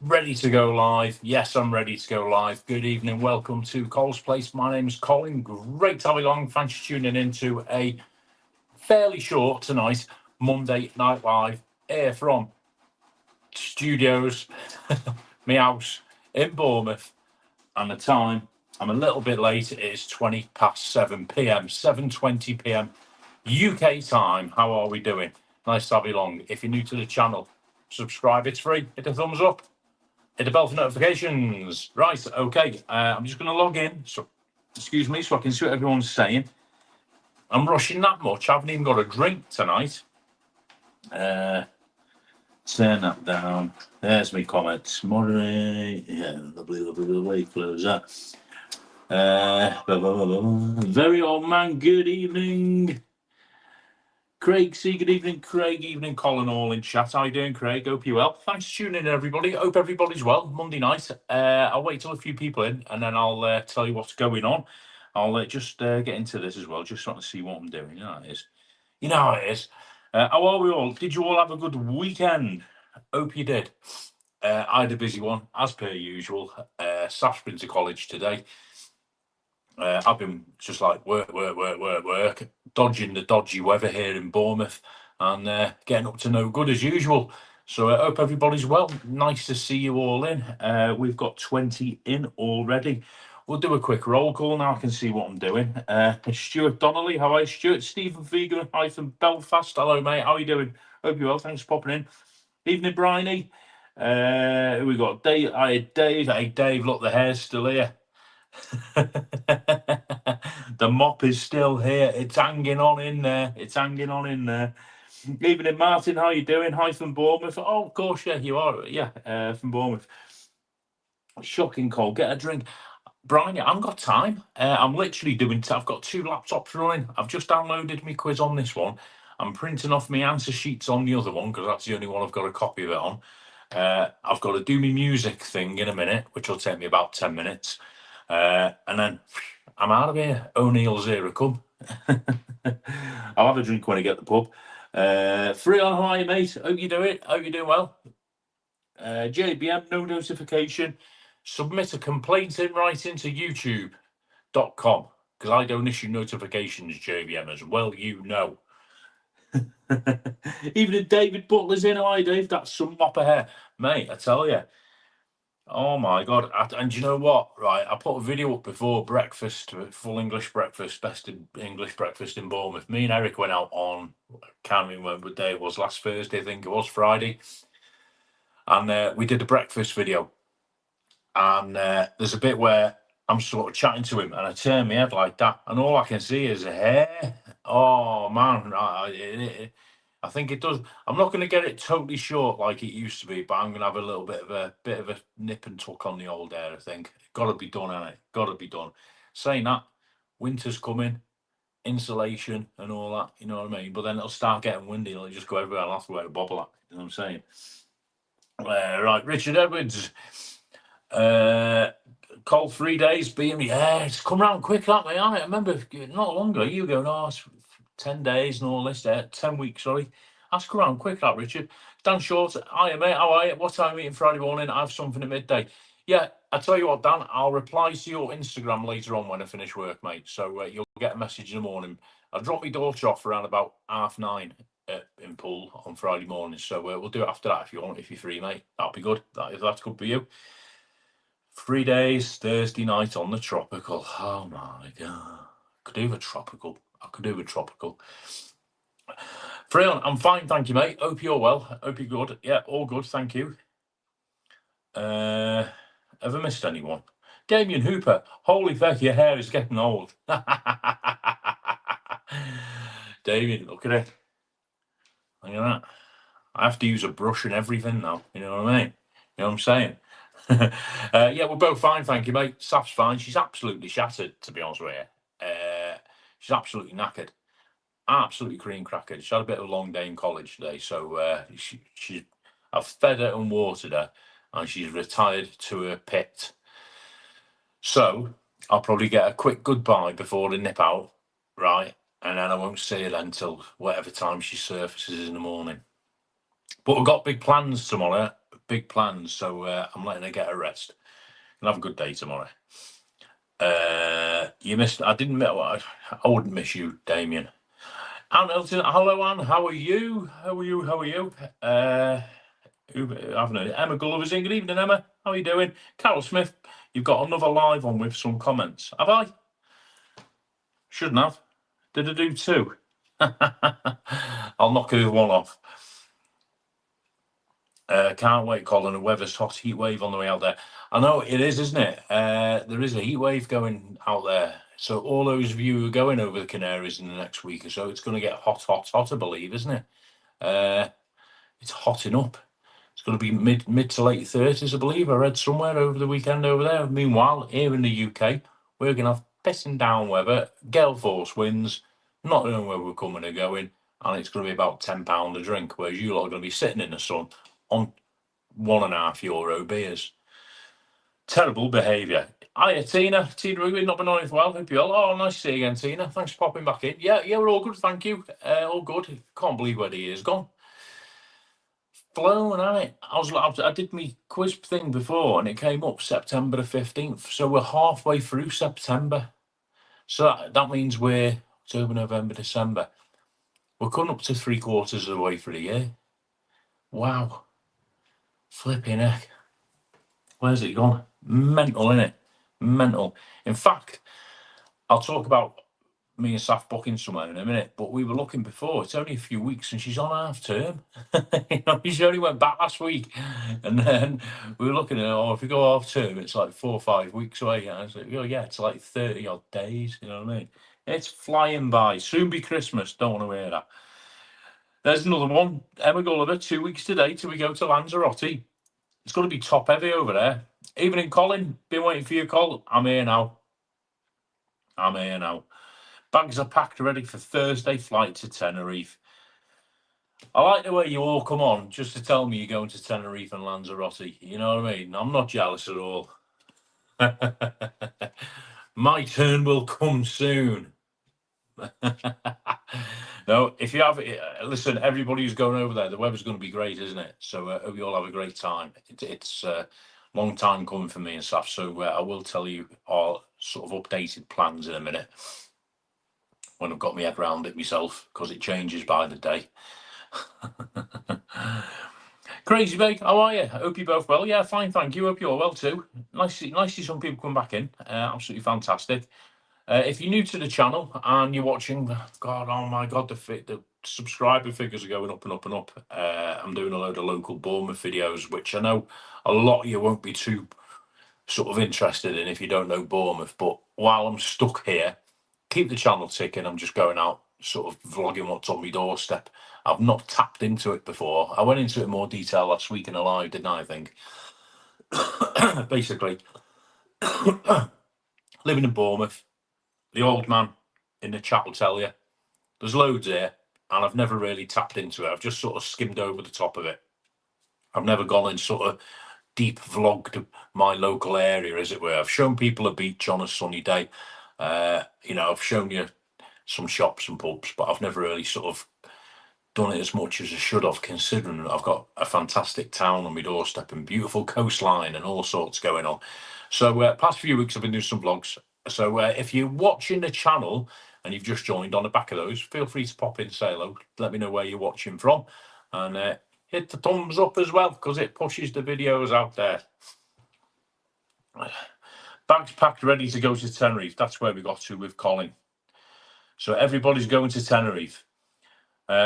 Ready to go live. Yes, I'm ready to go live. Good evening. Welcome to Cole's Place. My name is Colin. Great to have you along. Thanks for tuning in to a fairly short tonight, Monday Night Live, here from studios, my house in Bournemouth. And the time, I'm a little bit late. It is 20 past 7 p.m., 7:20 p.m. UK time. How are we doing? Nice to have you along. If you're new to the channel, subscribe. It's free. Hit a thumbs up. Hit the bell for notifications. Right, okay. I'm just going to log in. So, excuse me, so I can see what everyone's saying. I'm rushing that much. I haven't even got a drink tonight. Turn that down. There's my comments. Moderate. Yeah, lovely. Close that. Very old man. Good evening. Craig C, good evening, Craig. Evening, Colin, all in chat. How you doing, Craig? Hope you're well. Thanks for tuning in, everybody. Hope everybody's well. Monday night. I'll wait till a few people in, and then I'll tell you what's going on. I'll just get into this as well, just so I can see what I'm doing. You know how it is. You know how it is. How are we all? Did you all have a good weekend? Hope you did. I had a busy one, as per usual. Staff's been to college today. I've been just like work, dodging the dodgy weather here in Bournemouth and getting up to no good as usual. So I hope everybody's well. Nice to see you all in. We've got 20 in already. We'll do a quick roll call now. I can see what I'm doing. Stuart Donnelly, how are you, Stuart? Stephen Vegan, hyphen Belfast. Hello, mate. How are you doing? Hope you're well. Thanks for popping in. Evening, Bryony. We got Dave. Hey, Dave. Look, the hair's still here. The mop is still here. It's hanging on in there. Evening, Martin. How you doing? Hi from Bournemouth. Oh, of course, yeah, you are. Yeah, from Bournemouth. Shocking cold. Get a drink. Brian, I haven't got time. I'm literally doing. I've got two laptops running. I've just downloaded my quiz on this one. I'm printing off my answer sheets on the other one because that's the only one I've got a copy of it on. I've got to do my music thing in a minute, which will take me about 10 minutes. And then I'm out of here. O'Neill's here to come. I'll have a drink when I get the pub. Free on high, mate. Hope you do it. Hope you're doing well. JBM, no notification. Submit a complaint in writing to youtube.com because I don't issue notifications, JBM, as well you know. Even if David Butler's in, hi Dave, that's some mop of hair. Mate, I tell you. Oh my God. And you know what? Right, I put a video up before breakfast, full English breakfast, best English breakfast in Bournemouth. Me and Eric went out on, can't remember what day it was, last Thursday, I think it was, Friday. And we did a breakfast video. And there's a bit where I'm sort of chatting to him and I turn my head like that. And all I can see is hair. Oh man, I think it does. I'm not going to get it totally short like it used to be, but I'm going to have a little bit of a nip and tuck on the old hair. I think got to be done, hasn't it? Got to be done. Saying that, winter's coming, insulation and all that. You know what I mean? But then it'll start getting windy. It'll just go everywhere. I'll have to wear a bobble hat. You know what I'm saying? Right, Richard Edwards. Cold 3 days being yeah, it's come round quick, haven't they? I remember not long ago you going, oh, it's 10 days and all this there, 10 weeks, sorry. That's come round quick, that Richard. Dan Short, hiya mate, how are you? What time are we eating Friday morning? I have something at midday. Yeah, I tell you what, Dan, I'll reply to your Instagram later on when I finish work, mate. So you'll get a message in the morning. I'll drop my daughter off around about 9:30 in Poole on Friday morning. So we'll do it after that if you want, if you're free, mate. That'll be good. If that's good for you. 3 days, Thursday night on the tropical. Oh my God. I could do a tropical. Freon, I'm fine, thank you, mate. Hope you're well. Hope you're good. Yeah, all good, thank you. Ever missed anyone? Damien Hooper. Holy feck, your hair is getting old. Damien, look at it. Look at that. I have to use a brush and everything now. You know what I mean? You know what I'm saying? Yeah, we're both fine, thank you, mate. Saf's fine. She's absolutely shattered, to be honest with you. She's absolutely knackered. Absolutely cream crackered. She had a bit of a long day in college today, so I've fed her and watered her, and she's retired to her pit. So I'll probably get a quick goodbye before the nip out, right? And then I won't see her then till whatever time she surfaces in the morning. But we've got big plans tomorrow. big plans, so I'm letting her get a rest. And have a good day tomorrow. You missed. I didn't. I wouldn't miss you, Damien. Anne Elton, hello Anne. How are you? How are you? How are you? I haven't heard. Emma Gulliver's in. Good evening, Emma. How are you doing? Carol Smith, you've got another live on with some comments. Have I? Shouldn't have. Did I do two? I'll knock the one off. Can't wait, Colin. The weather's hot, heat wave on the way out there. I know it is, isn't it? There is a heat wave going out there. So all those of you who are going over the Canaries in the next week or so, it's going to get hot, I believe, isn't it? It's hotting up. It's going to be mid to late 30s, I believe. I read somewhere over the weekend over there. Meanwhile, here in the UK, we're going to have pissing down weather, gale force winds, not knowing where we're coming or going, and it's going to be about £10 a drink, whereas you lot are going to be sitting in the sun on €1.5 beers. Terrible behaviour. Hiya, Tina. Tina, we've not been on it for a while. Hope you're well. Oh, nice to see you again, Tina. Thanks for popping back in. Yeah, we're all good, thank you. All good. Can't believe where the year's gone. Flown, I did my quiz thing before, and it came up September the 15th. So we're halfway through September. So that means we're October, November, December. We're coming up to 3/4 of the way through the year. Wow. Flipping heck. Where's it gone? Mental, innit? Mental. In fact, I'll talk about me and Saf booking somewhere in a minute, but we were looking before. It's only a few weeks and she's on half term. She only went back last week. And then we were looking at, if we go half term, it's like 4 or 5 weeks away. And I was like, yeah, it's like 30 odd days. You know what I mean? It's flying by. Soon be Christmas. Don't want to hear that. There's another one. Emma Gulliver, 2 weeks today till we go to Lanzarote. It's going to be top heavy over there. Evening, Colin. Been waiting for your call. I'm here now. Bags are packed ready for Thursday flight to Tenerife. I like the way you all come on just to tell me you're going to Tenerife and Lanzarote. You know what I mean? I'm not jealous at all. My turn will come soon. No, if you have, listen, everybody who's going over there, the weather's going to be great, isn't it? So I hope you all have a great time. It's a long time coming for me and stuff. So I will tell you our sort of updated plans in a minute when I've got my head around it myself, because it changes by the day. Crazy Big, how are you? I hope you're both well. Yeah, fine, thank you. Hope you're well too. Nice to see some people come back in. Absolutely fantastic. If you're new to the channel and you're watching, God, oh my God, the subscriber figures are going up and up and up. I'm doing a load of local Bournemouth videos, which I know a lot of you won't be too sort of interested in if you don't know Bournemouth. But while I'm stuck here, keep the channel ticking. I'm just going out, sort of vlogging what's on my doorstep. I've not tapped into it before. I went into it in more detail last week in a live, didn't I think? Basically, living in Bournemouth, the old man in the chat will tell you there's loads here, and I've never really tapped into it. I've just sort of skimmed over the top of it. I've never gone and sort of deep vlogged my local area, as it were. I've shown people a beach on a sunny day. I've shown you some shops and pubs, but I've never really sort of done it as much as I should have, considering I've got a fantastic town on my doorstep and beautiful coastline and all sorts going on. So past few weeks I've been doing some vlogs. So if you're watching the channel and you've just joined on the back of those, feel free to pop in, say hello, let me know where you're watching from, and hit the thumbs up as well, because it pushes the videos out there. Bags packed ready to go to Tenerife. That's where we got to with Colin. So everybody's going to Tenerife.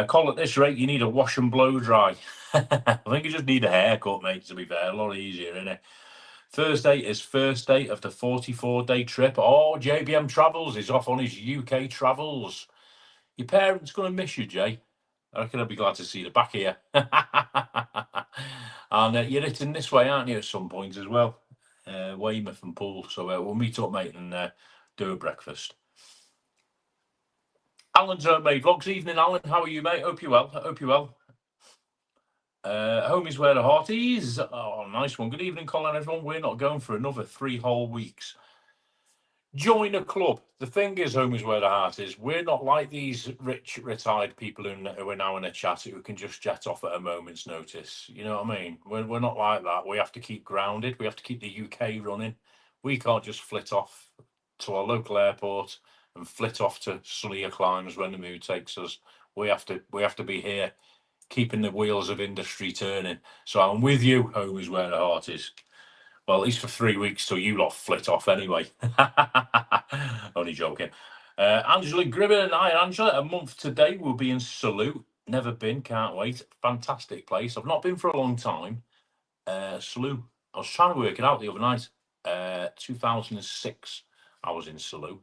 Colin, at this rate, you need a wash and blow dry. I think you just need a haircut, mate, to be fair. A lot easier, isn't it? Thursday is first day of the 44-day trip. Oh, JBM Travels is off on his UK travels. Your parents going to miss you, Jay. I reckon I'll be glad to see the back of you. And you're hitting this way, aren't you, at some point as well? Weymouth and Poole. So we'll meet up, mate, and do a breakfast. Alan's Homemade Vlogs. Evening, Alan. How are you, mate? Hope you're well. Home is where the heart is. Oh, nice one. Good evening, Colin, everyone. We're not going for another 3 whole weeks. Join a club. The thing is, home is where the heart is. We're not like these rich, retired people who are now in a chat who can just jet off at a moment's notice. You know what I mean? We're not like that. We have to keep grounded. We have to keep the UK running. We can't just flit off to our local airport and flit off to sunnier climes when the mood takes us. We have to be here, keeping the wheels of industry turning. So I'm with you. Home is where the heart is. Well, at least for 3 weeks till you lot flit off anyway. Only joking. Angela Gribben and I, Angela, a month today we'll be in Salou. Never been, can't wait. Fantastic place. I've not been for a long time. Salou. I was trying to work it out the other night. 2006, I was in Salou,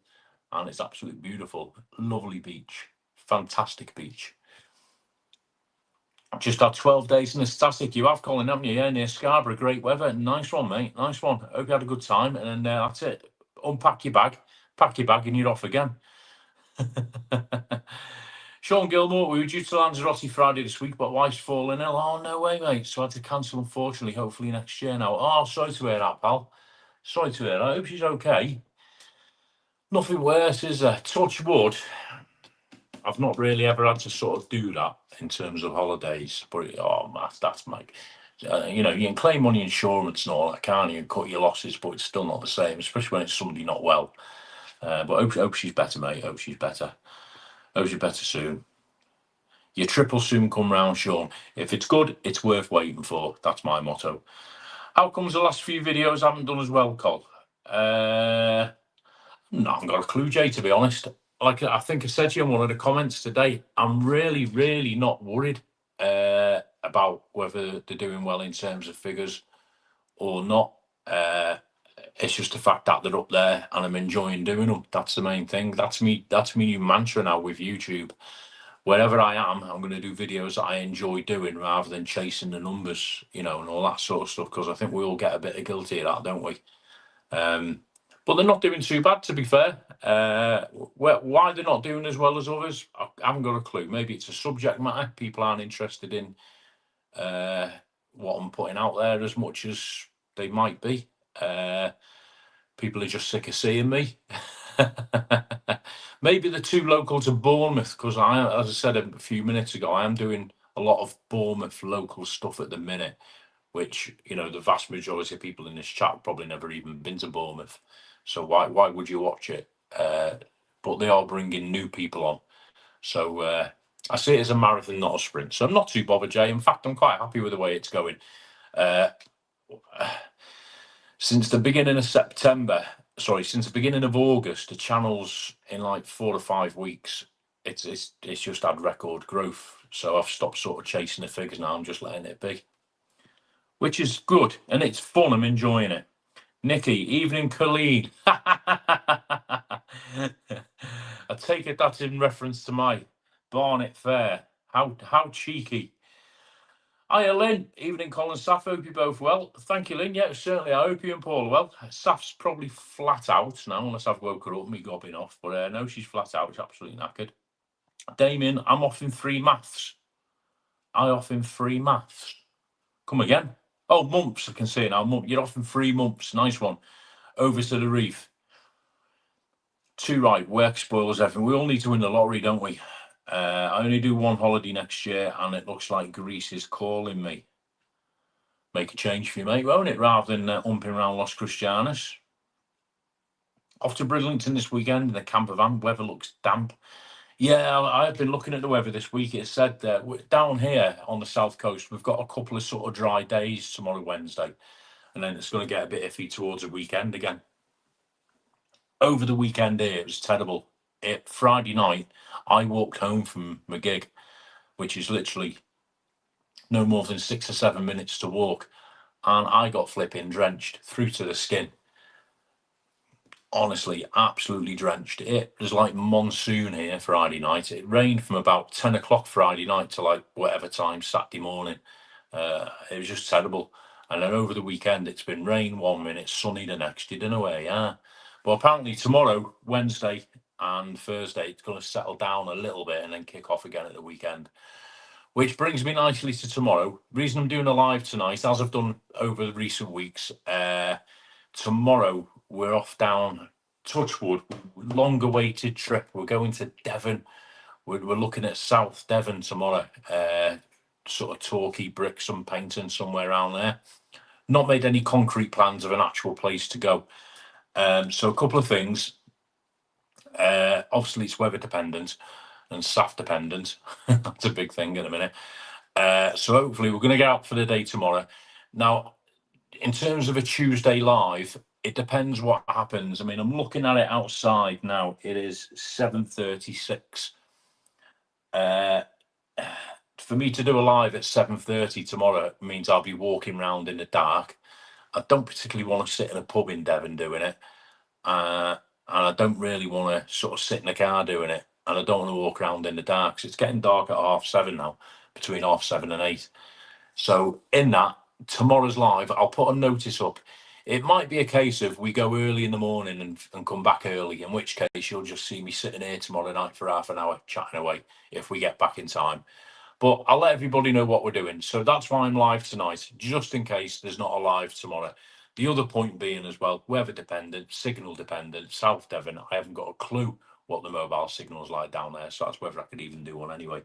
and it's absolutely beautiful. Lovely beach. Fantastic beach. Just had 12 days in the Static. You have, Colin, haven't you? Yeah, near Scarborough. Great weather. Nice one, mate. Nice one. Hope you had a good time. And that's it. Unpack your bag, pack your bag, and you're off again. Sean Gilmore, we were due to Lanzarote Friday this week, but wife's fallen ill. Oh, no way, mate. So I had to cancel, unfortunately. Hopefully next year now. Oh, sorry to hear that, pal. Sorry to hear that. I hope she's okay. Nothing worse, is there? Touch wood. I've not really ever had to sort of do that in terms of holidays, but that's Mike. You know, you can claim on your insurance and all that, can't you? And cut your losses, but it's still not the same, especially when it's somebody not well. But hope she's better, mate. Hope she's better. Hope she's better soon. Your triple soon come round, Sean. If it's good, it's worth waiting for. That's my motto. How comes the last few videos haven't done as well, Col? No, I haven't got a clue, Jay, to be honest. Like I think I said to you in one of the comments today, I'm really, really not worried about whether they're doing well in terms of figures or not. It's just the fact that they're up there and I'm enjoying doing them. That's the main thing. That's me new mantra now with YouTube. Wherever I am, I'm going to do videos that I enjoy doing rather than chasing the numbers, you know, and all that sort of stuff, because I think we all get a bit of guilty of that, don't we? But they're not doing too bad, to be fair. Why they're not doing as well as others, I haven't got a clue. Maybe it's a subject matter. People aren't interested in what I'm putting out there as much as they might be. People are just sick of seeing me. Maybe they're too local to Bournemouth, because as I said a few minutes ago, I am doing a lot of Bournemouth local stuff at the minute, which, you know, the vast majority of people in this chat have probably never even been to Bournemouth. So why would you watch it? But they are bringing new people on. So I see it as a marathon, not a sprint. So I'm not too bothered, Jay. In fact, I'm quite happy with the way it's going. Since the beginning of since the beginning of August, the channel's in like 4 or 5 weeks. It's just had record growth. So I've stopped sort of chasing the figures now. I'm just letting it be, which is good and it's fun. I'm enjoying it. Nikki, evening, Colleen. I take it that's in reference to my Barnet Fair. How cheeky. Hiya, Lynn. Evening, Colin, Saf. Hope you both well. Thank you, Lynn. Yeah, certainly. I hope you and Paul are well. Saf's probably flat out now, unless I've woke her up and me gobbing off. But no, she's flat out. She's absolutely knackered. Damien, I'm off in 3 maths. I off in 3 maths. Come again. Oh, mumps. I can see it now. You're off in 3 months. Nice one. Over to the reef. Too right. Work spoils everything. We all need to win the lottery, don't we? I only do 1 holiday next year, and it looks like Greece is calling me. Make a change for you, mate, won't it? Rather than umping around Los Cristianos. Off to Bridlington this weekend in the camper van. Weather looks damp. Yeah, I've been looking at the weather this week. It said that down here on the south coast, we've got a couple of sort of dry days tomorrow, Wednesday, and then it's going to get a bit iffy towards the weekend again. Over the weekend here, it was terrible. Friday night, I walked home from my gig, which is literally no more than 6 or 7 minutes to walk, and I got flipping drenched through to the skin. Honestly, absolutely drenched. It was like monsoon here Friday night. It rained from about 10 o'clock Friday night to like whatever time Saturday morning. It was just terrible. And then over the weekend, it's been rain 1 minute, sunny the next. You don't know where you are. But apparently tomorrow, Wednesday and Thursday, it's going to settle down a little bit and then kick off again at the weekend. Which brings me nicely to tomorrow. Reason I'm doing a live tonight, as I've done over the recent weeks, tomorrow we're off down Touchwood, long-awaited trip. We're going to Devon. We're looking at South Devon tomorrow. Sort of Torquay, Brixham, Paynton, somewhere around there. Not made any concrete plans of an actual place to go. So a couple of things. Obviously, it's weather dependent and staff dependent. That's a big thing in a minute. So hopefully we're going to get out for the day tomorrow. Now, in terms of a Tuesday live, it depends what happens. I mean, I'm looking at it outside now. It is 7:36. For me to do a live at 7:30 tomorrow means I'll be walking around in the dark. I don't particularly want to sit in a pub in Devon doing it. And I don't really want to sort of sit in a car doing it. And I don't want to walk around in the dark. So it's getting dark at 7:30 now, between 7:30 and 8. So in that, tomorrow's live, I'll put a notice up. It might be a case of we go early in the morning and come back early, in which case you'll just see me sitting here tomorrow night for half an hour chatting away if we get back in time. But I'll let everybody know what we're doing. So that's why I'm live tonight, just in case there's not a live tomorrow. The other point being as well, weather dependent, signal dependent, South Devon, I haven't got a clue what the mobile signal's like down there. So that's whether I could even do one anyway.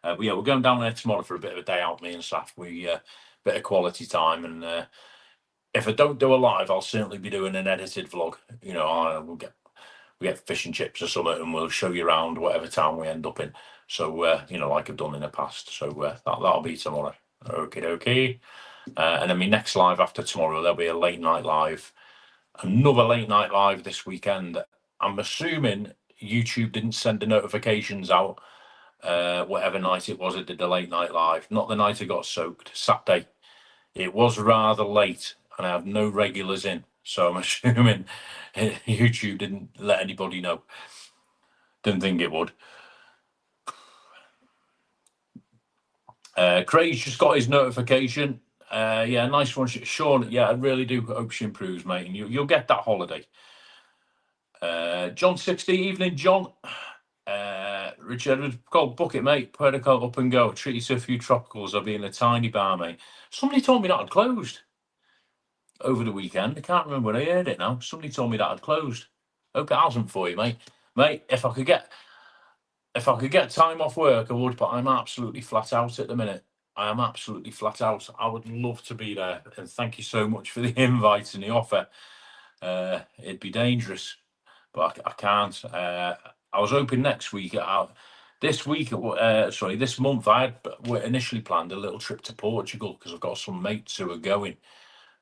But yeah, we're going down there tomorrow for a bit of a day out, me and Saf. Bit of quality time. And if I don't do a live, I'll certainly be doing an edited vlog. You know, we'll get fish and chips or something, and we'll show you around whatever town we end up in. So, you know, like I've done in the past. So that'll be tomorrow. Okay. And then my next live after tomorrow, there'll be a late night live. Another late night live this weekend. I'm assuming YouTube didn't send the notifications out whatever night it was it did the late night live. Not the night I got soaked, Saturday. It was rather late and I have no regulars in. So I'm assuming YouTube didn't let anybody know. Didn't think it would. Craig's just got his notification. Yeah, nice one, Sean. Yeah, I really do hope she improves, mate. And you'll get that holiday. John 60, evening, John. Richard, called book it, mate. Puerto up and go. Treat you to a few tropicals. I'll be in a tiny bar, mate. Somebody told me that had closed over the weekend. I can't remember when I heard it now. Somebody told me that had closed. Hope it hasn't for you, mate. Mate, if I could get time off work, I would, but I'm absolutely flat out at the minute. I am absolutely flat out. I would love to be there, and thank you so much for the invite and the offer. It'd be dangerous, but I can't. I was hoping next week. This month, I had initially planned a little trip to Portugal because I've got some mates who are going,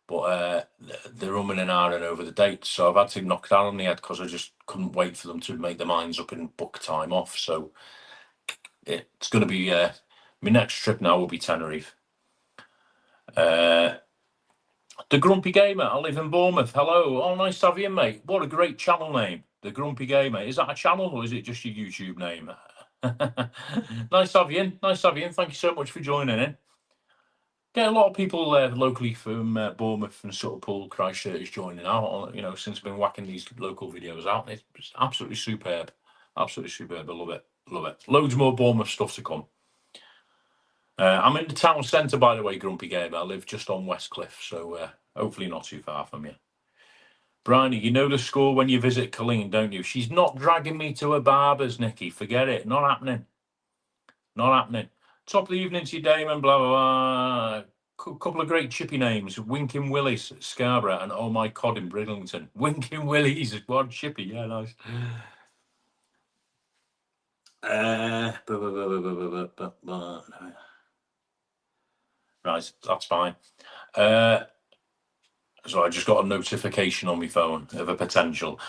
but they're umming and ahhing over the dates, so I've had to knock that on the head because I just couldn't wait for them to make their minds up and book time off. So it's going to be my next trip now will be Tenerife. The Grumpy Gamer, I live in Bournemouth. Hello. Oh, nice to have you, mate. What a great channel name. The Grumpy Gamer. Is that a channel or is it just your YouTube name? Nice to have you in. Nice to have you in. Thank you so much for joining in. Get a lot of people locally from Bournemouth and sort of Poole, Christchurch joining out. You know, since I've been whacking these local videos out, it's absolutely superb. Absolutely superb. I love it. Love it. Loads more Bournemouth stuff to come. I'm in the town centre, by the way, Grumpy Gamer. I live just on Westcliff, so hopefully not too far from you. Bryony, you know the score when you visit Colleen, don't you? She's not dragging me to a barber's, Nikki. Forget it. Not happening. Not happening. Top of the evening to you, Damon, blah, blah, blah. Couple of great chippy names. Winking Willis, Scarborough, and Oh My Cod in Bridlington. Winking Willis, one chippy. Yeah, nice. Right, that's fine. So I just got a notification on my phone of a potential.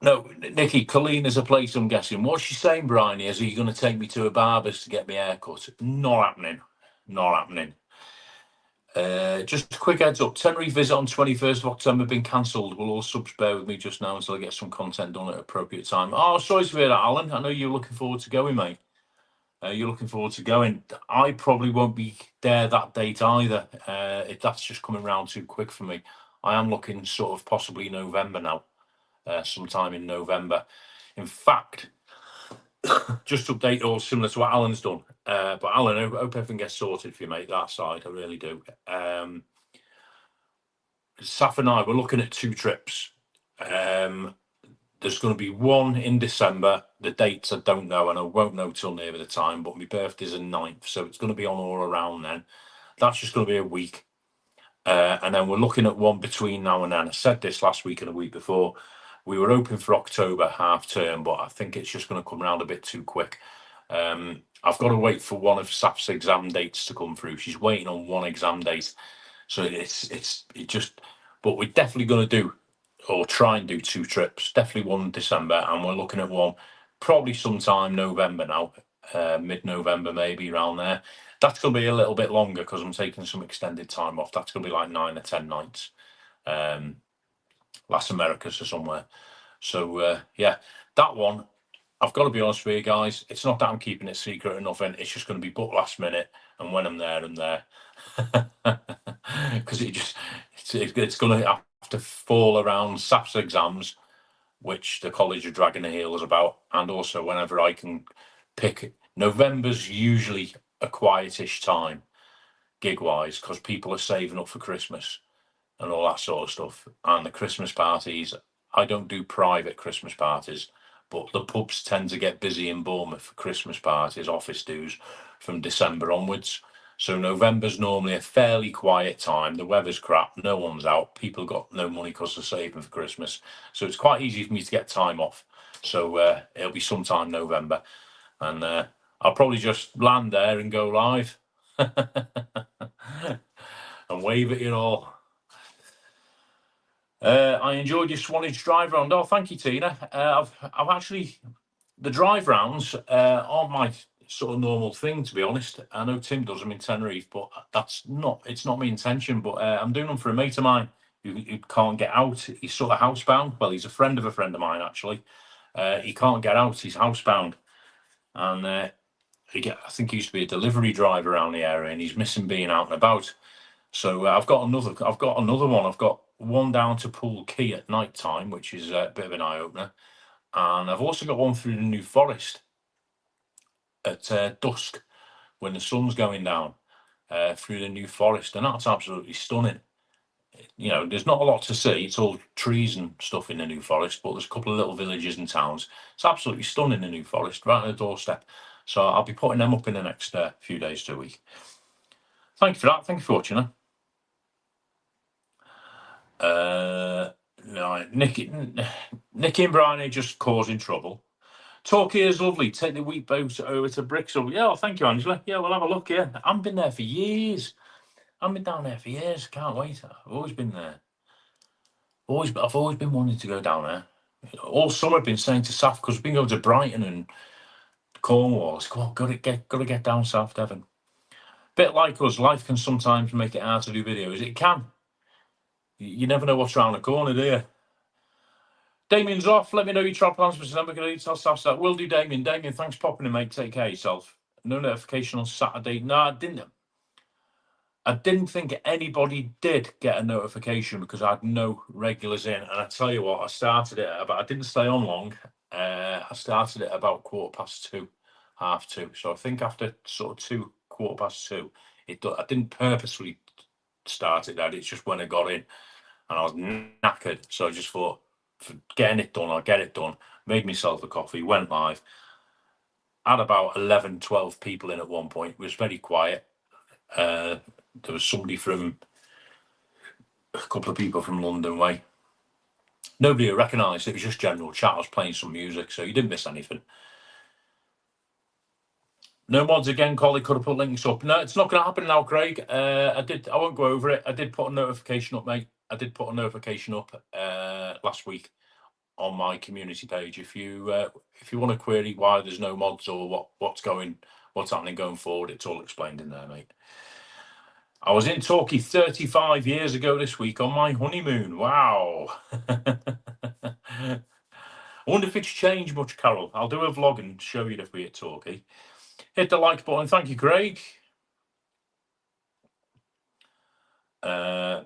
No, Nikki, Colleen is a place, I'm guessing. What's she saying, Brian? Is he going to take me to a barber's to get my hair cut? Not happening. Not happening. Just a quick heads up. Tenerife visit on 21st of October been cancelled. Will all subs bear with me just now until I get some content done at appropriate time? Oh, sorry to hear that, Alan. I know you're looking forward to going, mate. You're looking forward to going. I probably won't be there that date either. If that's just coming round too quick for me. I am looking sort of possibly November now, sometime in November. In fact, just to update all similar to what Alan's done. But Alan, I hope everything gets sorted for you, mate, that side. I really do. Saf and I were looking at 2 trips. There's going to be one in December. The dates I don't know, and I won't know till near the time, but my birthday's the 9th, so it's going to be on all around then. That's just going to be a week. And then we're looking at one between now and then. I said this last week and a week before. We were hoping for October half term, but I think it's just going to come around a bit too quick. I've got to wait for one of Saf's exam dates to come through. She's waiting on one exam date. So but we're definitely going to do, or try and do 2 trips. Definitely one in December, and we're looking at one probably sometime November now, mid-November maybe, around there. That's going to be a little bit longer because I'm taking some extended time off. That's going to be like 9 or 10 nights. Las Americas or somewhere. So yeah, that one, I've got to be honest with you guys, it's not that I'm keeping it secret or nothing. It's just going to be booked last minute, and when I'm there, I'm there. Because it's going to have to fall around SAPS exams, which the college are dragging their heels about, and also whenever I can pick. November's usually a quietish time, gig-wise, because people are saving up for Christmas and all that sort of stuff. And the Christmas parties, I don't do private Christmas parties, but the pubs tend to get busy in Bournemouth for Christmas parties, office dues, from December onwards. So November's normally a fairly quiet time. The weather's crap, no one's out, people got no money because they're saving for Christmas. So it's quite easy for me to get time off. So it'll be sometime November. And I'll probably just land there and go live and wave at you all. I enjoyed your Swanage drive round. Oh, thank you, Tina. I've actually, the drive rounds aren't my sort of normal thing, to be honest. I know Tim does them in Tenerife, but it's not my intention. But I'm doing them for a mate of mine who can't get out. He's sort of housebound. Well, he's a friend of mine, actually. He can't get out. He's housebound. And I think he used to be a delivery driver around the area, and he's missing being out and about. So I've got another one. I've got one down to Poole Quay at night time, which is a bit of an eye opener, and I've also got one through the New Forest at dusk when the sun's going down through the New Forest, and that's absolutely stunning. You know, there's not a lot to see. It's all trees and stuff in the New Forest, but there's a couple of little villages and towns. It's absolutely stunning, the New Forest, right on the doorstep. So I'll be putting them up in the next few days to a week. Thank you for that. Thank you for watching. No, Nicky and Brian are just causing trouble. Torquay is lovely. Take the wheat boat over to Brixham. Yeah, well, thank you, Angela. Yeah, we'll have a look. Yeah, I haven't been there for years. I've been down there for years. Can't wait. I've always been there. I've always been wanting to go down there. All summer I've been saying to Saf, because we've been going to Brighton and Cornwall. Come on, gotta get down south, Devon. Bit like us, life can sometimes make it hard to do videos. It can. You never know what's around the corner, do you? Damien's off. Let me know your travel plans for December. Can I tell Saf that? Will do, Damien. Damien, thanks for popping in, mate. Take care of yourself. No notification on Saturday. No, I didn't. I didn't think anybody did get a notification because I had no regulars in. And I tell you what, I started it about, I didn't stay on long. I started it about 2:15, 2:30. So I think after sort of 2:15, I didn't purposely start it that. It's just when I got in and I was knackered. So I just thought, for getting it done, I'll get it done. Made myself a coffee, went live. Had about 11, 12 people in at one point. It was very quiet. There was somebody a couple of people from London way. Nobody recognised it. It was just general chat. I was playing some music, so you didn't miss anything. No mods again, Collie. Could have put links up. No, it's not going to happen now, Craig. I won't go over it. I did put a notification up, mate. I did put a notification up last week on my community page. If you want to query why there's no mods or what's happening going forward, it's all explained in there, mate. I was in Torquay 35 years ago this week on my honeymoon. Wow. I wonder if it's changed much, Carol. I'll do a vlog and show you if we're at Torquay. Hit the like button. Thank you, Craig. Brian,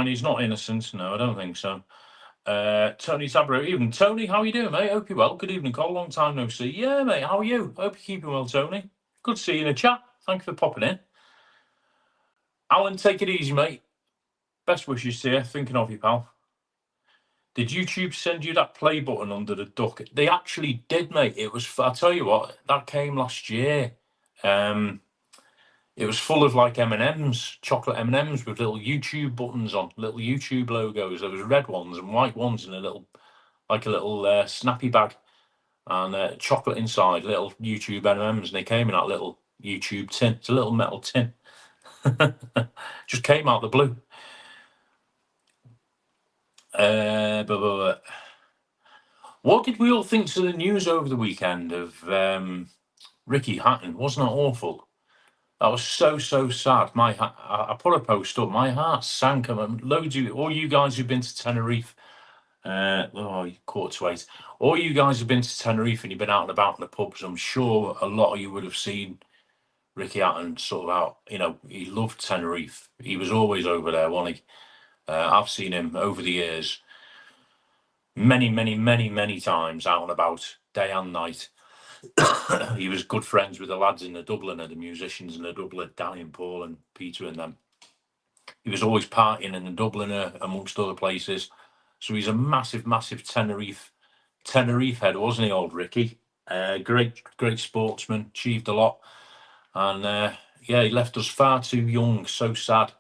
he's not innocent. No, I don't think so. Tony Tabro, even Tony, how are you doing, mate? Hope you're well. Good evening, Cole. Long time no see. Yeah, mate, how are you? Hope you're keeping well, Tony. Good to see you in the chat. Thank you for popping in. Alan, take it easy, mate. Best wishes to you. Thinking of you, pal. Did YouTube send you that play button under the duck? They actually did, mate. It was. I'll tell you what. That came last year. It was full of like M&Ms, chocolate M&Ms with little YouTube buttons on, little YouTube logos. There was red ones and white ones in a little, like a little snappy bag, and chocolate inside, little YouTube M&Ms, and they came in that little YouTube tin. It's a little metal tin. Just came out the blue. But what did we all think to the news over the weekend of Ricky Hatton? Wasn't that awful? That was so sad. I put a post up. My heart sank. Loads of all you guys who've been to Tenerife. Quarter to 8. All you guys have been to Tenerife and you've been out and about in the pubs. I'm sure a lot of you would have seen Ricky Hatton sort of out. You know, he loved Tenerife. He was always over there, wasn't he? I've seen him over the years, many times out and about, day and night. He was good friends with the lads in the Dubliner, the musicians in the Dubliner, Danny and Paul and Peter and them. He was always partying in the Dubliner amongst other places. So he's a massive Tenerife head, wasn't he, old Ricky? Great sportsman, achieved a lot. And he left us far too young. So sad.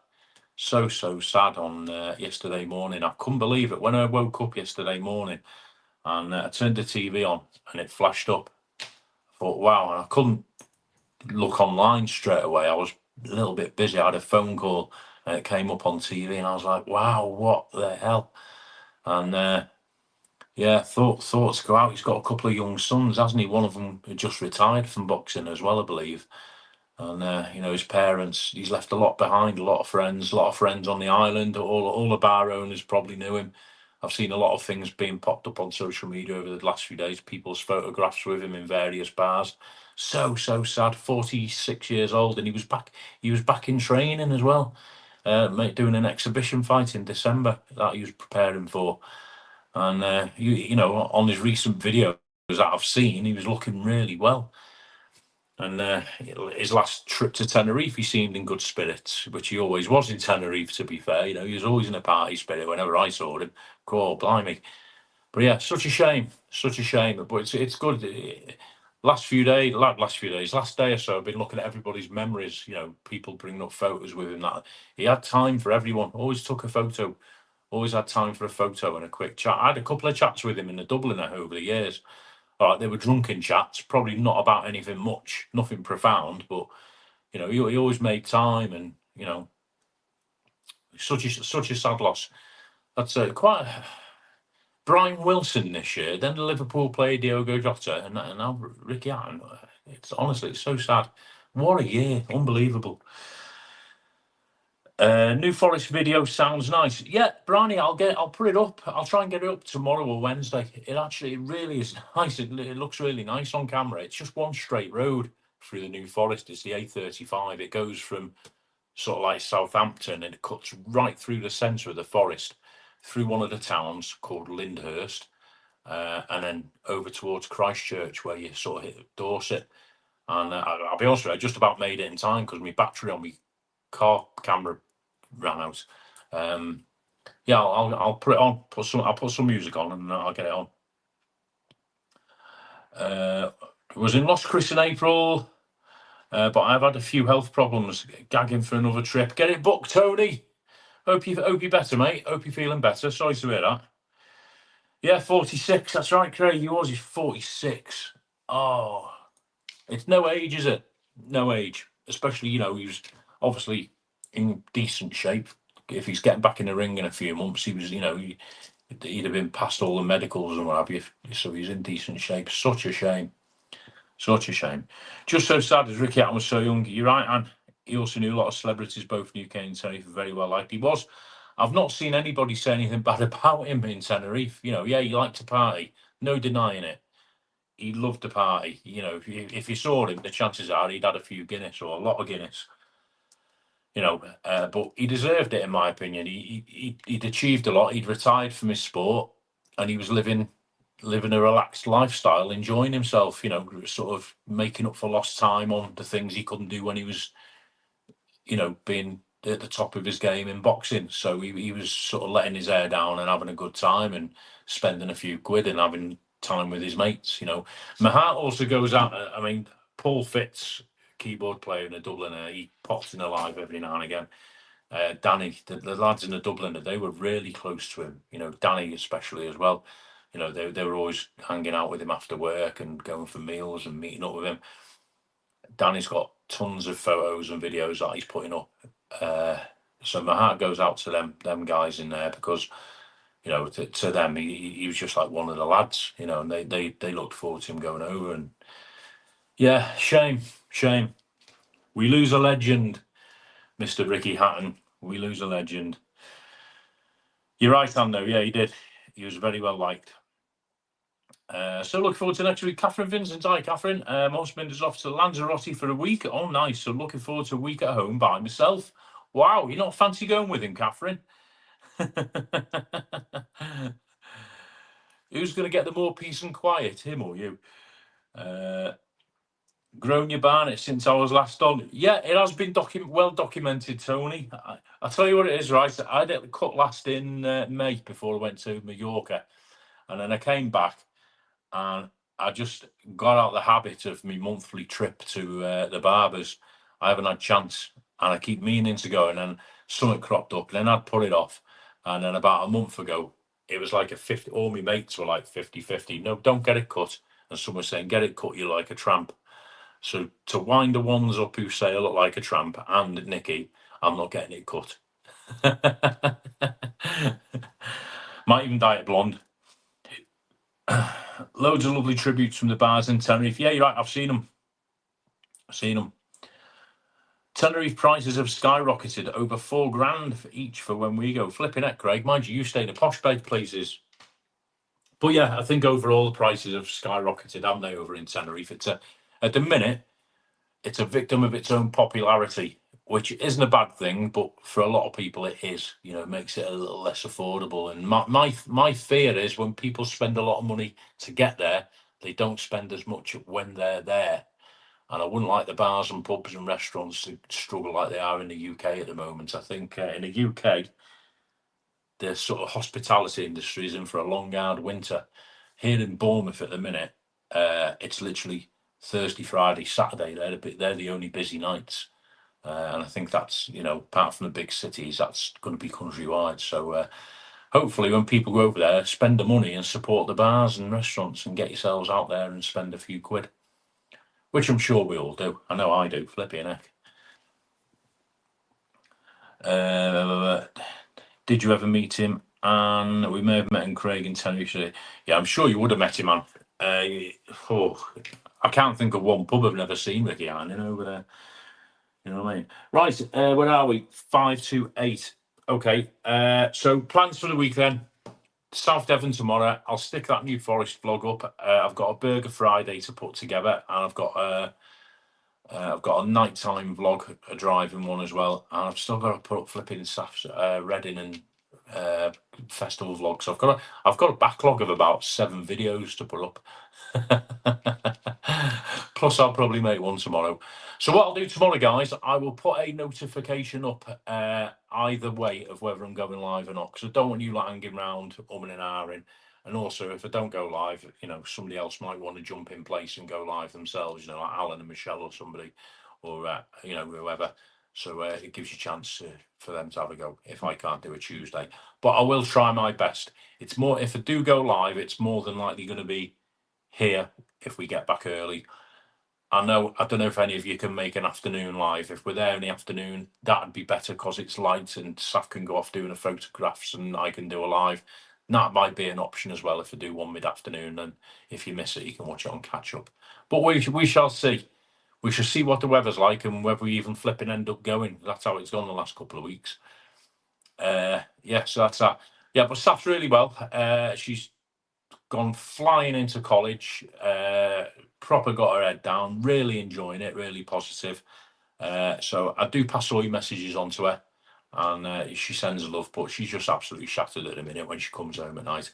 So sad on yesterday morning. I couldn't believe it. When I woke up yesterday morning and I turned the TV on and it flashed up, I thought, wow, and I couldn't look online straight away. I was a little bit busy. I had a phone call and it came up on TV and I was like, wow, what the hell? And thoughts go out. He's got a couple of young sons, hasn't he? One of them just retired from boxing as well, I believe. And his parents, he's left a lot behind, a lot of friends on the island. All the bar owners probably knew him. I've seen a lot of things being popped up on social media over the last few days, people's photographs with him in various bars. So sad, 46 years old, and he was back in training as well, doing an exhibition fight in December that he was preparing for. And on his recent videos that I've seen, he was looking really well. And his last trip to Tenerife, he seemed in good spirits, which he always was in Tenerife, to be fair. He was always in a party spirit whenever I saw him. God, blimey. But yeah, such a shame. But it's good. Last day or so, I've been looking at everybody's memories, people bringing up photos with him. That he had time for everyone, always took a photo, always had time for a photo and a quick chat. I had a couple of chats with him in the Dubliner over the years. All right, they were drunken chats, probably not about anything much, nothing profound, but he always made time, and such a sad loss. That's quite Brian Wilson this year. Then the Liverpool player Diogo Jota, and now Ricky Hatton. It's so sad. What a year, unbelievable. New Forest video sounds nice. Yeah, Bryony, I'll put it up. I'll try and get it up tomorrow or Wednesday. It really is nice. It looks really nice on camera. It's just one straight road through the New Forest. It's the A35. It goes from sort of like Southampton and it cuts right through the centre of the forest, through one of the towns called Lyndhurst, and then over towards Christchurch where you sort of hit Dorset. And I'll be honest with you, I just about made it in time because my battery on my car camera ran out. I'll put it on. I'll put some music on and I'll get it on. Was in Lost Chris in April, but I've had a few health problems. Gagging for another trip. Get it booked, Tony. Hope you're better, mate. Hope you're feeling better. Sorry to hear that. Yeah, 46. That's right, Craig. He's 46. Oh, it's no age, is it? No age. Especially, he was obviously in decent shape. If he's getting back in the ring in a few months, he was, he'd have been past all the medicals and what have you. So he's in decent shape. Such a shame. Just so sad as Ricky Hatton was so young. You're right, Anne. He also knew a lot of celebrities, both in UK and Tenerife, very well liked. He was. I've not seen anybody say anything bad about him in Tenerife. He liked to party. No denying it. He loved to party. If you saw him, the chances are he'd had a few Guinness or a lot of Guinness. But he deserved it, in my opinion. He'd achieved a lot. He'd retired from his sport, and he was living a relaxed lifestyle, enjoying himself. Sort of making up for lost time on the things he couldn't do when he was, being at the top of his game in boxing. So he was sort of letting his hair down and having a good time and spending a few quid and having time with his mates. My heart also goes out. I mean, Paul Fitz, keyboard player in a Dubliner, he pops in a live every now and again. Danny, the lads in the Dubliner, they were really close to him. Danny especially as well. They were always hanging out with him after work and going for meals and meeting up with him. Danny's got tons of photos and videos that he's putting up. So my heart goes out to them guys in there, because to them he was just like one of the lads, and they looked forward to him going over. And yeah, shame. We lose a legend, Mr. Ricky Hatton. We lose a legend. You're right, Ando. Yeah, he did. He was very well liked. So look forward to next week. Catherine Vincent. Hi, Catherine. Husband is off to Lanzarote for a week. Oh, nice. So looking forward to a week at home by myself. Wow, you not fancy going with him, Catherine? Who's going to get the more peace and quiet, him or you? Grown your Barnet since I was last on. Yeah, it has been well documented, Tony. I'll tell you what it is, right? I had it cut last in May before I went to Mallorca. And then I came back and I just got out the habit of my monthly trip to the barbers. I haven't had a chance, and I keep meaning to go, and then something cropped up, and then I'd put it off. And then about a month ago, it was like a 50, all my mates were like 50-50. No, don't get it cut. And some were saying, get it cut, you're like a tramp. So to wind the ones up who say I look like a tramp and Nicky, I'm not getting it cut. Might even dye it blonde. Loads of lovely tributes from the bars in Tenerife. Yeah, you're right. I've seen them. Tenerife prices have skyrocketed over $4,000 for each for when we go. Flipping it, Craig. Mind you stay in a posh bed places. But yeah, I think overall the prices have skyrocketed, haven't they, over in Tenerife? At the minute, it's a victim of its own popularity, which isn't a bad thing, but for a lot of people it is. It makes it a little less affordable. And my fear is when people spend a lot of money to get there, they don't spend as much when they're there. And I wouldn't like the bars and pubs and restaurants to struggle like they are in the UK at the moment. I think in the UK, the sort of hospitality industry is in for a long, hard winter. Here in Bournemouth at the minute, it's literally Thursday, Friday, Saturday. They're the only busy nights. And I think that's, apart from the big cities, that's going to be countrywide. So hopefully when people go over there, spend the money and support the bars and restaurants and get yourselves out there and spend a few quid. Which I'm sure we all do. I know I do. Flipping heck. Did you ever meet him? And we may have met him, Craig, in Tenerife. Yeah, I'm sure you would have met him, man. I can't think of one pub I've never seen Ricky Arnon over there. You know what I mean? Right, where are we? 528. Okay, so plans for the week then. South Devon tomorrow. I'll stick that New Forest vlog up. I've got a Burger Friday to put together, and I've got a nighttime vlog, a driving one as well, and I've still got to put up flipping stuff, Reading and festival vlogs. So I've got a backlog of about 7 videos to put up. Plus, I'll probably make one tomorrow. So what I'll do tomorrow, guys, I will put a notification up either way of whether I'm going live or not, because I don't want you hanging around and ahhing. And also, if I don't go live, somebody else might want to jump in place and go live themselves, like Alan and Michelle or somebody, or whoever. So it gives you a chance for them to have a go if I can't do a Tuesday. But I will try my best. It's more, if I do go live, it's more than likely going to be here if we get back early. I don't know if any of you can make an afternoon live. If we're there in the afternoon, that'd be better because it's light and staff can go off doing the photographs and I can do a live. That might be an option as well if I do one mid-afternoon. And if you miss it, you can watch it on catch up. But we shall see. We shall see what the weather's like and whether we even flip and end up going. That's how it's gone the last couple of weeks. Yeah, so that's that. Yeah, but Saf's really well. She's gone flying into college. Proper got her head down. Really enjoying it. Really positive. So I do pass all your messages on to her. And she sends love, but she's just absolutely shattered at the minute when she comes home at night.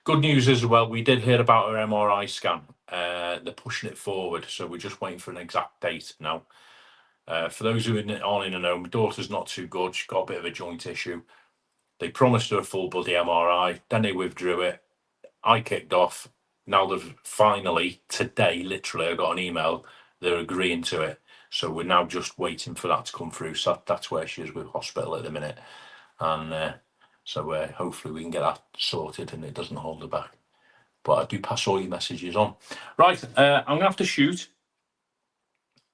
Good news as well, we did hear about her MRI scan. They're pushing it forward, so we're just waiting for an exact date now. For those who aren't in the know, my daughter's not too good. She's got a bit of a joint issue. They promised her a full body MRI, then they withdrew it. I kicked off. Now they've finally, today, literally, I got an email. They're agreeing to it. So we're now just waiting for that to come through. So that's where she is with hospital at the minute. And so hopefully we can get that sorted and it doesn't hold her back. But I do pass all your messages on. Right, I'm going to have to shoot.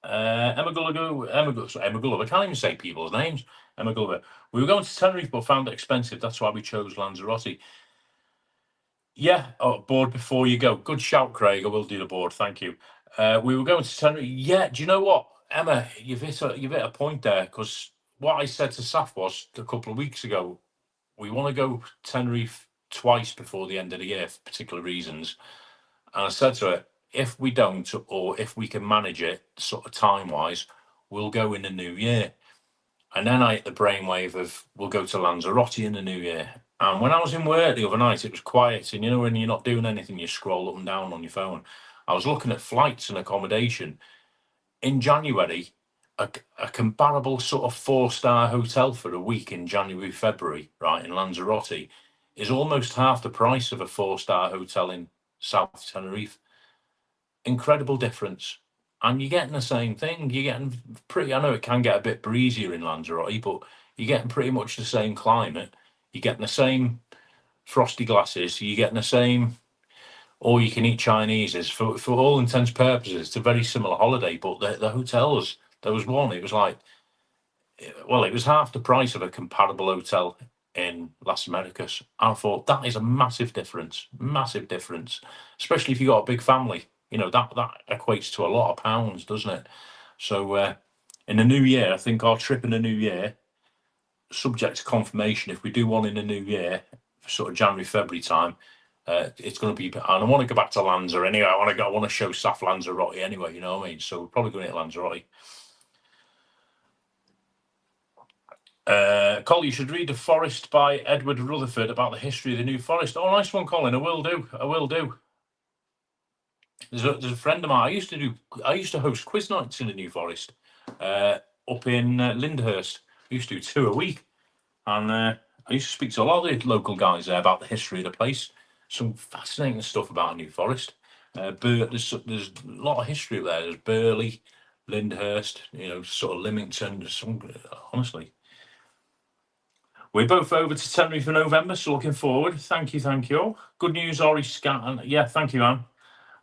Emma Gulliver, I can't even say people's names. Emma Gulliver. We were going to Tenerife but found it expensive. That's why we chose Lanzarote. Yeah, board before you go. Good shout, Craig. I will do the board. Thank you. We were going to Tenerife. Yeah, do you know what, Emma? You've hit a point there, because what I said to Saf was a couple of weeks ago, we want to go Tenerife twice before the end of the year for particular reasons. And I said to her, if we don't, or if we can manage it sort of time-wise, we'll go in the new year. And then I hit the brainwave of, we'll go to Lanzarote in the new year. And when I was in work the other night, it was quiet. And you know, when you're not doing anything, you scroll up and down on your phone. I was looking at flights and accommodation. In January, a comparable sort of 4-star hotel for a week in January, February, right, in Lanzarote, is almost half the price of a 4-star hotel in South Tenerife. Incredible difference. And you're getting the same thing. You're getting pretty, I know it can get a bit breezier in Lanzarote, but you're getting pretty much the same climate. You're getting the same frosty glasses. You're getting the same all you can eat Chineses. For all intents and purposes, it's a very similar holiday, but the hotels, there was one, it was like, well, it was half the price of a comparable hotel in Las Americas. I thought that is a massive difference, especially if you've got a big family. You know, that equates to a lot of pounds, doesn't it? So in the new year, I think our trip in the new year, subject to confirmation, if we do one in the new year, sort of January, February time, it's going to be, and I want to go back to Lanza anyway. I want to show Saf Lanzarote anyway, you know what I mean? So we're probably going to Lanzarote. Colin, you should read The Forest by Edward Rutherford about the history of the New Forest. Oh, nice one, Colin. I will do. There's a friend of mine. I used to host quiz nights in the New Forest, up in Lyndhurst. I used to do 2 a week, and I used to speak to a lot of the local guys there about the history of the place. Some fascinating stuff about New Forest. There's a lot of history up there. There's Burley, Lyndhurst, you know, sort of Lymington. Honestly. We're both over to Tenerife for November, so looking forward. Thank you. Good news, Ori Scan. Yeah, thank you, Anne.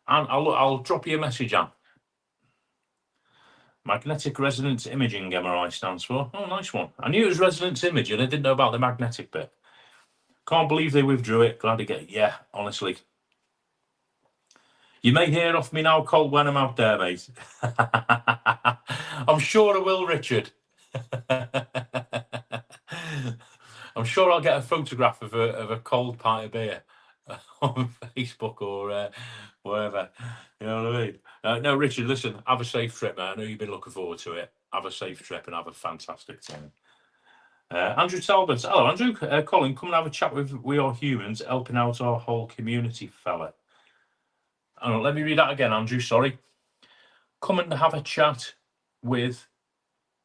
And I'll drop you a message, Anne. Magnetic Resonance Imaging MRI stands for. Oh, nice one. I knew it was resonance imaging. I didn't know about the magnetic bit. Can't believe they withdrew it. Glad to get it. Yeah, honestly. You may hear off me now, Cole, when I'm out there, mate. I'm sure I will, Richard. I'm sure I'll get a photograph of a cold pint of beer on Facebook or wherever. You know what I mean? No, Richard, listen, have a safe trip, man. I know you've been looking forward to it. Have a safe trip and have a fantastic time. Andrew Talbot. Hello, Andrew. Colin, come and have a chat with We Are Humans, helping out our whole community, fella. Oh, let me read that again, Andrew. Sorry. Come and have a chat with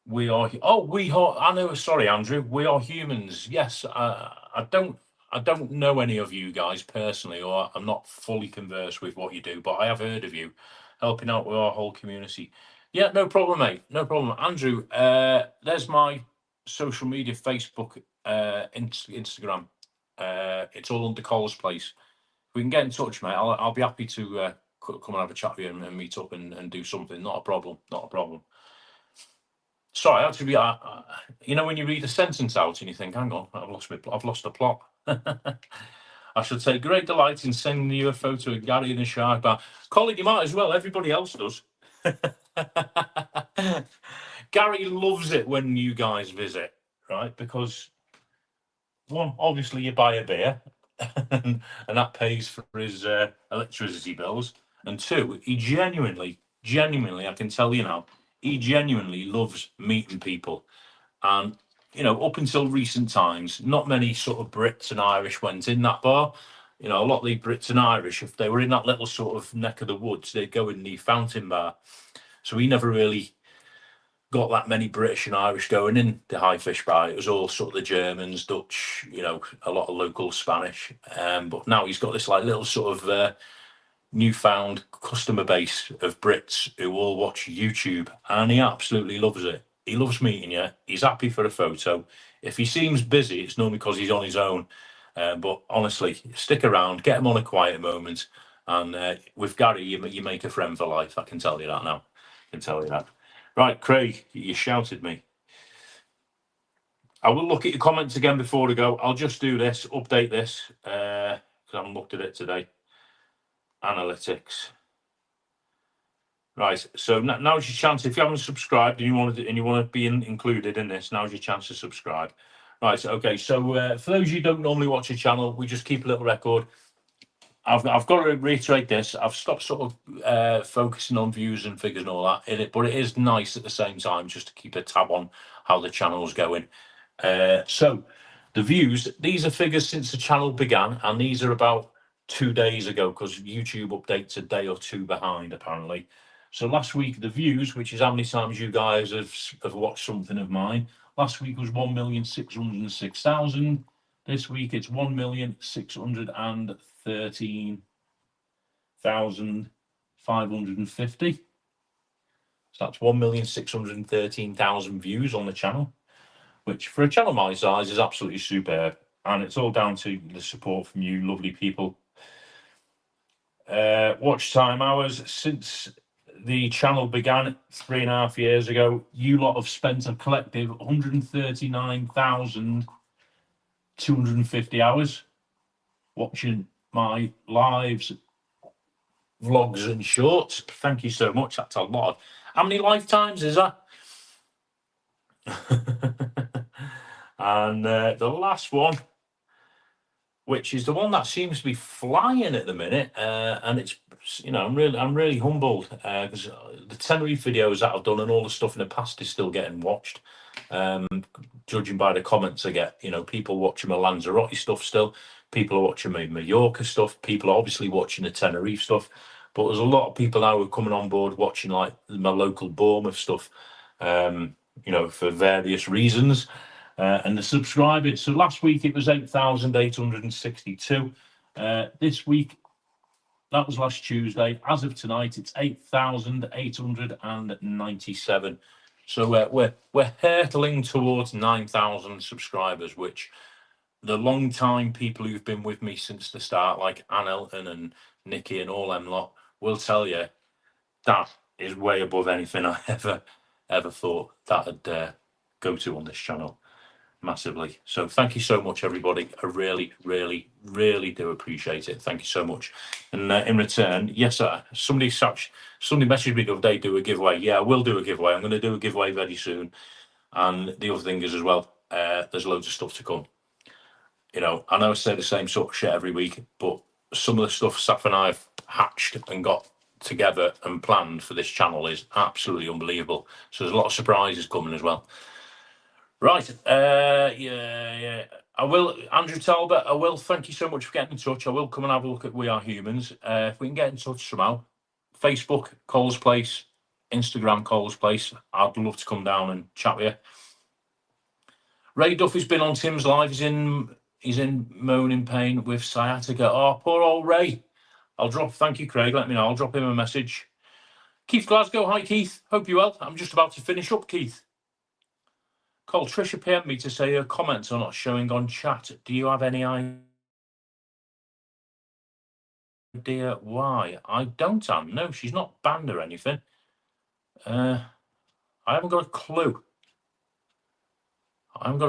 We Are. Oh, We Are. I know. Sorry, Andrew. We Are Humans. Yes. I don't know any of you guys personally, or I'm not fully conversed with what you do, but I have heard of you helping out with our whole community. Yeah, no problem, mate. No problem, Andrew. There's my social media: Facebook, Instagram. It's all under Cole's Place. If we can get in touch, mate, I'll be happy to come and have a chat with you and meet up and do something. Not a problem. Sorry, actually, you know when you read a sentence out and you think, "Hang on, I've lost the plot." I should take great delight in sending you a photo of Gary in the shark bar. Colin, you might as well. Everybody else does. Gary loves it when you guys visit, right? Because one, obviously, you buy a beer, and that pays for his electricity bills. And two, he genuinely, I can tell you now, he genuinely loves meeting people. And, you know, up until recent times, not many sort of Brits and Irish went in that bar. You know, a lot of the Brits and Irish, if they were in that little sort of neck of the woods, they'd go in the fountain bar. So he never really got that many British and Irish going in the high fish bar. It was all sort of the Germans, Dutch, you know, a lot of local Spanish. But now he's got this like little sort of newfound customer base of Brits who all watch YouTube, and he absolutely loves it. He loves meeting you. He's happy for a photo. If he seems busy, it's normally because he's on his own. But honestly, stick around, get him on a quiet moment, and with Gary, you make a friend for life. I can tell you that now. I can tell you that. Right, Craig, you shouted me. I will look at your comments again before we go. I'll just do this, update this, because I haven't looked at it today. Analytics. Right, so now's your chance. If you haven't subscribed and you want to be included in this, now's your chance to subscribe. Right, okay. So for those of you who don't normally watch the channel, we just keep a little record. I've got to reiterate this. I've stopped sort of focusing on views and figures and all that in it, but it is nice at the same time just to keep a tab on how the channel's going. So the views, these are figures since the channel began, and these are about 2 days ago because YouTube updates a day or two behind apparently. So last week the views, which is how many times you guys have watched something of mine, last week was 1,606,000. This week it's 1,613,550. So that's 1,613,000 views on the channel, which for a channel my size is absolutely superb. And it's all down to the support from you lovely people. Watch time hours since the channel began 3.5 years ago, you lot have spent a collective 139,250 hours watching my lives, vlogs and shorts. Thank you so much. That's a lot. How many lifetimes is that? And the last one, which is the one that seems to be flying at the minute, and it's, you know, I'm really humbled because the Tenerife videos that I've done and all the stuff in the past is still getting watched. Judging by the comments I get, you know, people watching my Lanzarote stuff still, people are watching my Mallorca stuff, people are obviously watching the Tenerife stuff, but there's a lot of people now who are coming on board watching like my local Bournemouth stuff, you know, for various reasons. And the subscribers, so last week it was 8,862. This week, that was last Tuesday. As of tonight, it's 8,897. So we're hurtling towards 9,000 subscribers, which the long time people who've been with me since the start, like Ann Elton and Nikki and all them lot, will tell you that is way above anything I ever thought that'd go to on this channel. Massively. So thank you so much, everybody. I really do appreciate it. Thank you so much. And in return, yes, somebody messaged me the other day, do a giveaway. Yeah, I will do a giveaway. I'm going to do a giveaway very soon. And the other thing is as well, there's loads of stuff to come. You know, I know I say the same sort of shit every week, but some of the stuff Saf and I have hatched and got together and planned for this channel is absolutely unbelievable. So there's a lot of surprises coming as well. Right, yeah. I will, Andrew Talbot, I will, thank you so much for getting in touch. I will come and have a look at We Are Humans. If we can get in touch somehow, Facebook, Cole's Place, Instagram, Cole's Place. I'd love to come down and chat with you. Ray Duffy's been on Tim's live. He's in moaning pain with sciatica. Oh, poor old Ray. Thank you, Craig, let me know. I'll drop him a message. Keith Glasgow, hi, Keith. Hope you're well. I'm just about to finish up, Keith. Cole, Trisha PM'd me to say her comments are not showing on chat. Do you have any idea why? I don't, Anne. No, she's not banned or anything. I haven't got a clue. Anne.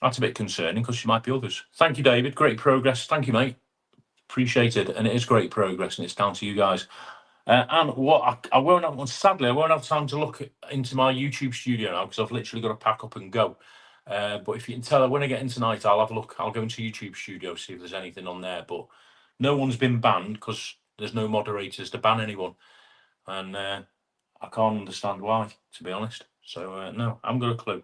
That's a bit concerning because she might be others. Thank you, David. Great progress. Thank you, mate. Appreciate it. And it is great progress, and it's down to you guys. And what I won't have, sadly, I won't have time to look into my YouTube studio now because I've literally got to pack up and go. But if you can tell, when I get in tonight, I'll have a look. I'll go into YouTube studio, see if there's anything on there. But no one's been banned because there's no moderators to ban anyone. And I can't understand why, to be honest. So, no, I haven't got a clue.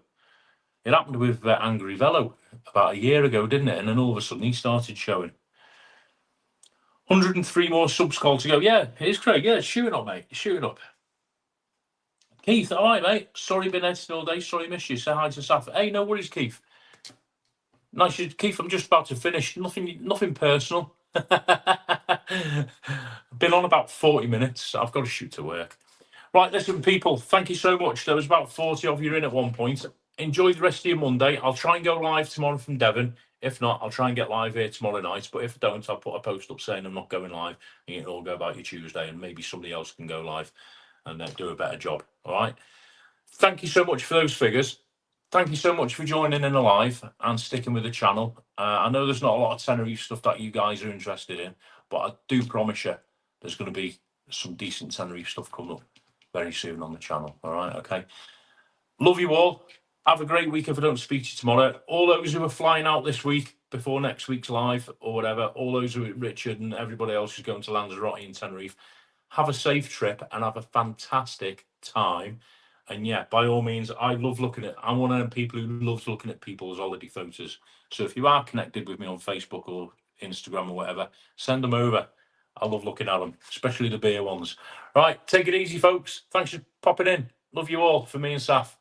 It happened with Angry Velo about a year ago, didn't it? And then all of a sudden he started showing. 103 more subs called to go. Yeah, it is, Craig. Yeah, it's shooting up, mate. It's shooting up. Keith, all right, mate. Sorry been editing all day. Sorry missed you. Say hi to Saf. Hey, no worries, Keith. Nice, Keith. I'm just about to finish. Nothing personal. Been on about 40 minutes. I've got to shoot to work. Right, listen, people, thank you so much. There was about 40 of you in at one point. Enjoy the rest of your Monday. I'll try and go live tomorrow from Devon. If not, I'll try and get live here tomorrow night. But if I don't, I'll put a post up saying I'm not going live. And you can all go about your Tuesday, and maybe somebody else can go live and do a better job. All right. Thank you so much for those figures. Thank you so much for joining in the live and sticking with the channel. I know there's not a lot of Tenerife stuff that you guys are interested in, but I do promise you there's going to be some decent Tenerife stuff coming up very soon on the channel. All right, okay. Love you all. Have a great week if I don't speak to you tomorrow. All those who are flying out this week before next week's live or whatever, all those who are Richard and everybody else who's going to Lanzarote in Tenerife, have a safe trip and have a fantastic time. And yeah, by all means, I'm one of them people who loves looking at people's holiday photos. So if you are connected with me on Facebook or Instagram or whatever, send them over. I love looking at them, especially the beer ones. Right, take it easy, folks. Thanks for popping in. Love you all. For me and Saf.